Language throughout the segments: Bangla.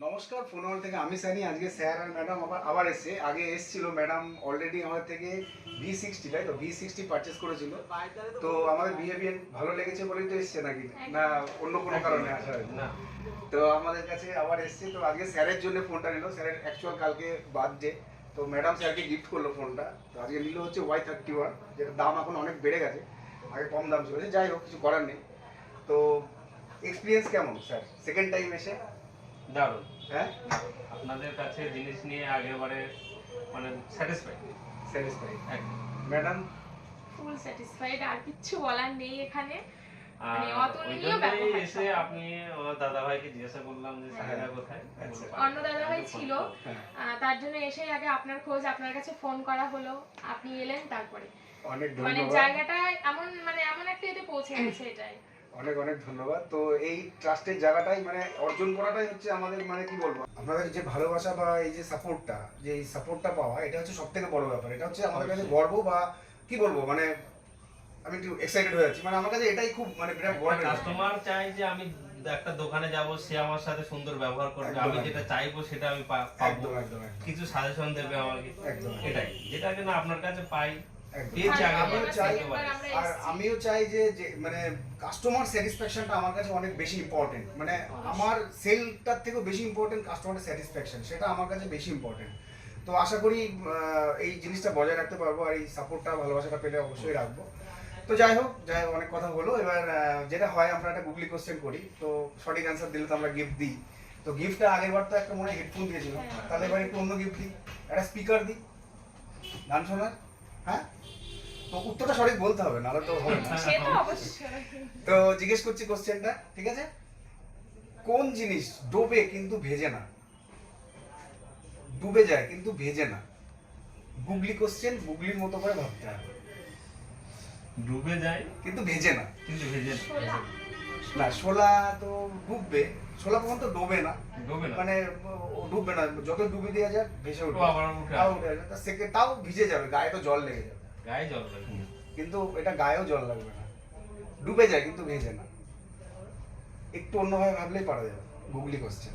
নমস্কার, ফোনওয়াল থেকে আমি সানি। আজকে স্যার আর ম্যাডাম আবার এসছে। আগে এসছিল ম্যাডাম অলরেডি আমাদের থেকে V60, তাই তো V60 পারচেস করেছিল। তো আমাদের বিহেভিয়ার ভালো লেগেছে বলেই তো এসছে নাকি না অন্য কোনো কারণে আসা হয়নি? না, তো আমাদের কাছে আবার এসছে। তো আজকে স্যারের জন্য ফোনটা নিল। স্যারের অ্যাকচুয়াল কালকে বার্থডে, তো ম্যাডাম স্যারকে গিফট করলো ফোনটা। তো আজকে নিল হচ্ছে Y31, যেটার দাম এখন অনেক বেড়ে গেছে, আগে কম দাম ছিল। যাই হোক, কিছু করার নেই। তো এক্সপিরিয়েন্স কেমন স্যার সেকেন্ড টাইম এসে? দারুণ। হ্যাঁ, আপনাদের কাছে জিনিস নিয়ে আগেবারে মানে স্যাটিসফাইড। স্যাটিসফাইড। একদম। ম্যাডাম ফুল স্যাটিসফাইড, আর কিচ্ছু বলার নেই এখানে। আর মানে ওই অতুলনীয় জন্যই ব্যবহার এসে সবার। আপনি দাদা ভাইকে জিজ্ঞাসা করলাম যে সাহেরা কোথায়। আচ্ছা। অন্য দাদাভাই ছিল, হ্যাঁ, তার জন্য এসেই আগে আপনার খোঁজ, আপনার কাছে ফোন করা হলো, আপনি এলেন, তারপরে অনেক মানে ধন্যবাদ। জায়গাটা এমন একটা এতে পৌঁছে গেছে, এটাই অনেক অনেক ধন্যবাদ। তো এই ট্রাস্টের জায়গাটাই মানে অর্জন করাটাই হচ্ছে আমাদের, মানে কি বলবো, আপনাদের যে ভালোবাসা বা এই যে সাপোর্টটা, যে এই সাপোর্টটা পাওয়া, এটা হচ্ছে সব থেকে বড় ব্যাপার। এটা হচ্ছে আমাদের কাছে গর্ব, বা কি বলবো, মানে আমি একটু এক্সাইটেড হয়ে যাচ্ছি। মানে আমার কাছে এটাই খুব মানে বিরাট গর্ব। কাস্টমার চাই যে আমি একটা দোকানে যাব, সে আমার সাথে সুন্দর ব্যবহার করবে, একদম, আমি একদম। যেটা চাইবো সেটা আমি পাবো, একদম একদম একদম কিছু সাজেশন দেবে আমাকে, একদম। এটাই যেটা কিনা আপনার কাছে পাই। একদম। পেয়েছি আগে আমিও বারে, চাই, একেবারে। আর আমিও চাই যে মানে কাস্টমার স্যাটিসফ্যাকশনটা আমার কাছে অনেক বেশি ইম্পর্টেন্ট। মানে আমার সেলটার থেকেও বেশি ইম্পর্টেন্ট কাস্টমার স্যাটিসফ্যাকশন, সেটা আমার কাছে বেশি ইম্পর্টেন্ট। তো আশা করি এই জিনিসটা বজায় রাখতে পারবো, আর এই সাপোর্টটা ভালোবাসাটা পেলে অবশ্যই রাখবো। তো যাই হোক, অনেক কথা হলো। এবার যেটা হয়, আমরা একটা গুগলি কোশ্চেন করি, তো সঠিক অ্যান্সার দিলে তো আমরা গিফট দিই। তো গিফটটা আগের বার তো একটা মনে হয় হেডফোন দিয়েছিলাম, তাহলে এবার একটু অন্য গিফট দিই, একটা স্পিকার দিই গান শোনার। হ্যাঁ, তো উত্তরটা সঠিক বলতে হবে, নাহলে তো হবে না। সে তো অবশ্যই। তো জিজ্ঞেস করছি কোশ্চেনটা, ঠিক আছে? কোন জিনিস ডোবে কিন্তু ভেজে না? ডুবে যায় কিন্তু ভেজে না। গুগলি কোশ্চেন, গুগলির মতো করে ভাবতে হবে। ডুবে যায় কিন্তু ভেজে না। কিন্তু ভেজে শোলা। না, শোলা তো ডুববে, শোলা কখন তো ডোবে না। ডুবে না, মানে ও ডুববে না, যত ডুবে দেওয়া যায় ভেসে ও উঠবে, আবার উঠে তাও আসবে। উঠে আসবে। তা তাও ভিজে যাবে, গায়ে তো জল লেগে যাবে। গায়ে জল লাগে। কিন্তু এটা গায়েও জল লাগবে না, ডুবে যায় কিন্তু ভেজে না। একটু অন্যভাবে ভাবলেই পারা যাবে গুগলি কোশ্চেন।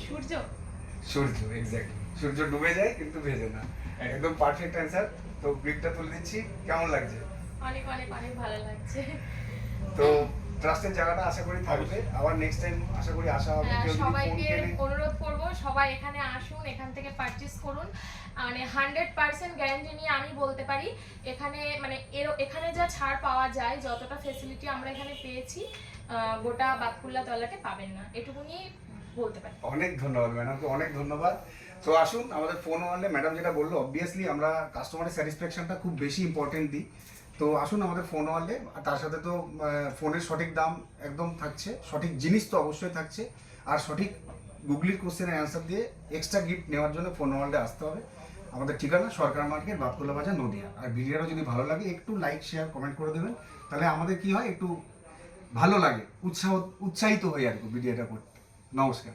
সূর্য। সূর্য, এক্স্যাক্টলি। সূর্য ডুবে যায় কিন্তু ভেজে না, একদম পারফেক্ট অ্যান্সার। তো গ্রিপটা তুলে দিচ্ছি, কেমন লাগছে? অনেক অনেক অনেক ভালো লাগছে। তো ট্রাস্টের জায়গাটা আশা করি থাকবে, আবার নেক্সট টাইম আশা করি আসা হবে। কেউ যদি ফোন সবাইকে কেনে, অনুরোধ করব, সবাই এখানে আসুন, এখান থেকে পারচেস করুন। মানে 100% গ্যারান্টি নিয়ে আমি বলতে পারি, এখানে মানে এখানে যা ছাড় পাওয়া যায়, যতটা ফেসিলিটি আমরা এখানে পেয়েছি, গোটা বাতকুল্লা তলাতে পাবেন না, এটুকুনি বলতে পারি। অনেক ধন্যবাদ ম্যাডামকে, অনেক ধন্যবাদ। তো আসুন আমাদের ফোন ওয়ালে, ম্যাডাম যেটা বললো, অবভিয়াসলি আমরা কাস্টমারের স্যাটিসফ্যাকশনটা খুব বেশি ইম্পর্টেন্ট দিই। তো আসুন আমাদের ফোন ওয়ালে, তার সাথে তো ফোনের সঠিক দাম একদম থাকছে, সঠিক জিনিস তো অবশ্যই থাকছে, আর সঠিক গুগলির কোশ্চেনের অ্যান্সার দিয়ে এক্সট্রা গিফট নেওয়ার জন্য ফোন ওয়ালে আসতে হবে। আমাদের ঠিকানা সরকার মার্কেট, বাতকুল্লা বাজার, নদিয়া। আর ভিডিওটা যদি ভালো লাগে একটু লাইক, শেয়ার, কমেন্ট করে দেবেন, তাহলে আমাদের কি হয়, একটু ভালো লাগে, উৎসাহিত হই আর কি ভিডিওটা করতে। নমস্কার।